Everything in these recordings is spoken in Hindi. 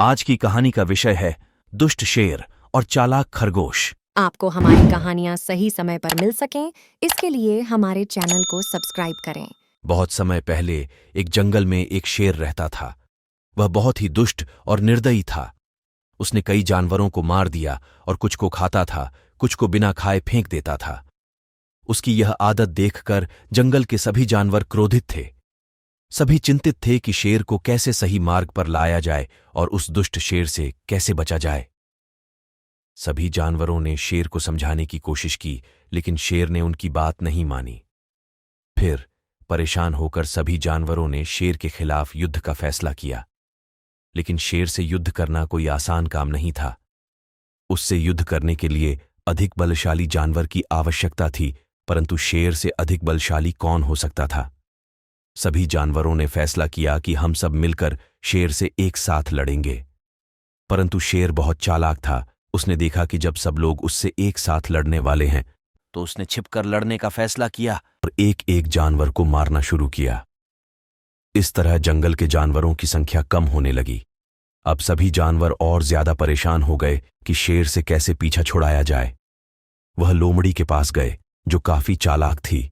आज की कहानी का विषय है दुष्ट शेर और चालाक खरगोश। आपको हमारी कहानियाँ सही समय पर मिल सकें, इसके लिए हमारे चैनल को सब्सक्राइब करें। बहुत समय पहले एक जंगल में एक शेर रहता था। वह बहुत ही दुष्ट और निर्दयी था। उसने कई जानवरों को मार दिया और कुछ को खाता था, कुछ को बिना खाए फेंक देता था। उसकी यह आदत देखकर जंगल के सभी जानवर क्रोधित थे। सभी चिंतित थे कि शेर को कैसे सही मार्ग पर लाया जाए और उस दुष्ट शेर से कैसे बचा जाए। सभी जानवरों ने शेर को समझाने की कोशिश की, लेकिन शेर ने उनकी बात नहीं मानी। फिर परेशान होकर सभी जानवरों ने शेर के खिलाफ युद्ध का फैसला किया। लेकिन शेर से युद्ध करना कोई आसान काम नहीं था। उससे युद्ध करने के लिए अधिक बलशाली जानवर की आवश्यकता थी, परंतु शेर से अधिक बलशाली कौन हो सकता था? सभी जानवरों ने फैसला किया कि हम सब मिलकर शेर से एक साथ लड़ेंगे। परंतु शेर बहुत चालाक था। उसने देखा कि जब सब लोग उससे एक साथ लड़ने वाले हैं, तो उसने छिपकर लड़ने का फैसला किया और एक एक जानवर को मारना शुरू किया। इस तरह जंगल के जानवरों की संख्या कम होने लगी। अब सभी जानवर और ज्यादा परेशान हो गए कि शेर से कैसे पीछा छुड़ाया जाए। वह लोमड़ी के पास गए, जो काफी चालाक थी।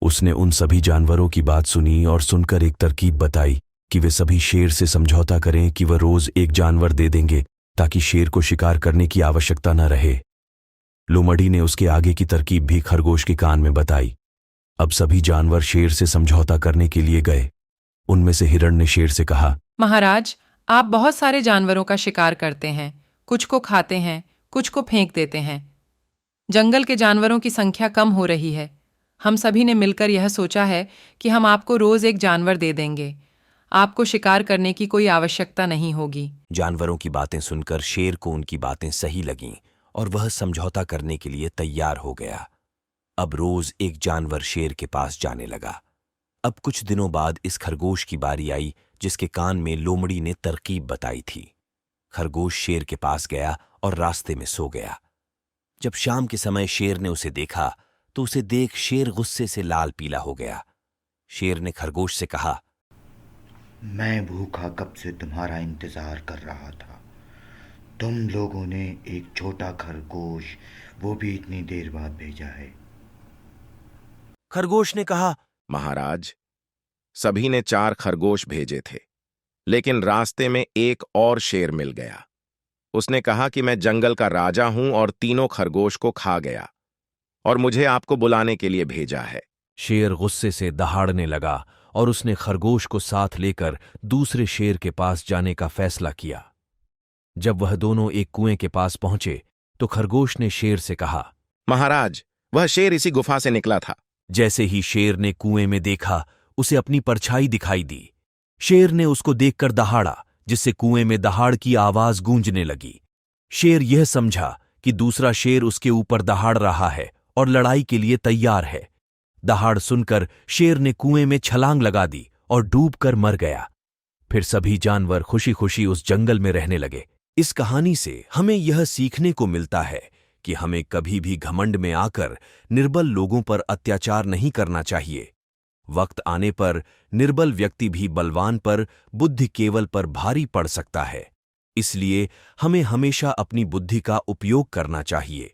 उसने उन सभी जानवरों की बात सुनी और सुनकर एक तरकीब बताई कि वे सभी शेर से समझौता करें कि वह रोज एक जानवर दे देंगे, ताकि शेर को शिकार करने की आवश्यकता न रहे। लोमड़ी ने उसके आगे की तरकीब भी खरगोश के कान में बताई। अब सभी जानवर शेर से समझौता करने के लिए गए। उनमें से हिरण ने शेर से कहा, महाराज, आप बहुत सारे जानवरों का शिकार करते हैं, कुछ को खाते हैं, कुछ को फेंक देते हैं। जंगल के जानवरों की संख्या कम हो रही है। हम सभी ने मिलकर यह सोचा है कि हम आपको रोज एक जानवर दे देंगे। आपको शिकार करने की कोई आवश्यकता नहीं होगी। जानवरों की बातें सुनकर शेर को उनकी बातें सही लगीं और वह समझौता करने के लिए तैयार हो गया। अब रोज एक जानवर शेर के पास जाने लगा। अब कुछ दिनों बाद इस खरगोश की बारी आई, जिसके कान में लोमड़ी ने तरकीब बताई थी। खरगोश शेर के पास गया और रास्ते में सो गया। जब शाम के समय शेर ने उसे देखा, तो उसे देख शेर गुस्से से लाल पीला हो गया। शेर ने खरगोश से कहा, मैं भूखा कब से तुम्हारा इंतजार कर रहा था। तुम लोगों ने एक छोटा खरगोश, वो भी इतनी देर बाद भेजा है। खरगोश ने कहा, महाराज, सभी ने 4 खरगोश भेजे थे, लेकिन रास्ते में एक और शेर मिल गया। उसने कहा कि मैं जंगल का राजा हूं और तीनों खरगोश को खा गया और मुझे आपको बुलाने के लिए भेजा है। शेर गुस्से से दहाड़ने लगा और उसने खरगोश को साथ लेकर दूसरे शेर के पास जाने का फैसला किया। जब वह दोनों एक कुएं के पास पहुंचे, तो खरगोश ने शेर से कहा, महाराज, वह शेर इसी गुफा से निकला था। जैसे ही शेर ने कुएं में देखा, उसे अपनी परछाई दिखाई दी। शेर ने उसको देखकर दहाड़ा, जिससे कुएं में दहाड़ की आवाज गूंजने लगी। शेर यह समझा कि दूसरा शेर उसके ऊपर दहाड़ रहा है और लड़ाई के लिए तैयार है। दहाड़ सुनकर शेर ने कुएं में छलांग लगा दी और डूबकर मर गया। फिर सभी जानवर खुशी खुशी उस जंगल में रहने लगे। इस कहानी से हमें यह सीखने को मिलता है कि हमें कभी भी घमंड में आकर निर्बल लोगों पर अत्याचार नहीं करना चाहिए। वक्त आने पर निर्बल व्यक्ति भी बलवान पर, बुद्धि केवल पर भारी पड़ सकता है। इसलिए हमें हमेशा अपनी बुद्धि का उपयोग करना चाहिए।